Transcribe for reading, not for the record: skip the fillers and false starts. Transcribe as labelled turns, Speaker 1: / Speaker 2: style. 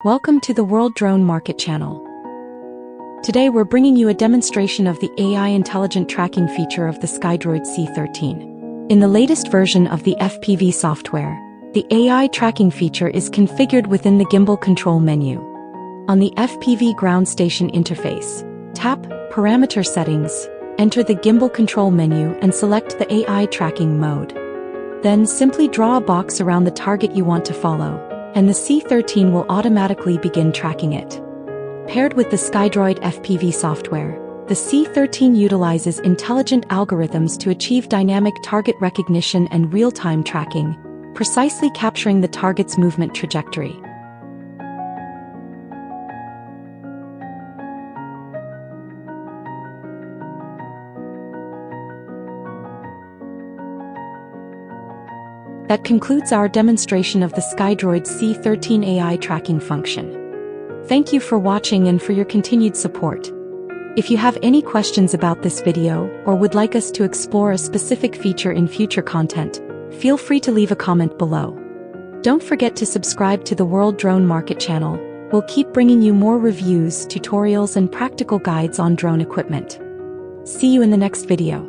Speaker 1: Welcome to the World Drone Market channel. Today we're bringing you a demonstration of the AI intelligent tracking feature of the Skydroid C13. In the latest version of the FPV software, the AI tracking feature is configured within the gimbal control menu. On the FPV ground station interface, tap Parameter Settings, enter the gimbal control menu and select the AI tracking mode. Then simply draw a box around the target you want to follow, and the C13 will automatically begin tracking it. Paired with the Skydroid FPV software, the C13 utilizes intelligent algorithms to achieve dynamic target recognition and real-time tracking, precisely capturing the target's movement trajectory. That concludes our demonstration of the Skydroid C13 AI tracking function. Thank you for watching and for your continued support. If you have any questions about this video or would like us to explore a specific feature in future content, feel free to leave a comment below. Don't forget to subscribe to the World Drone Market channel. We'll keep bringing you more reviews, tutorials, and practical guides on drone equipment. See you in the next video.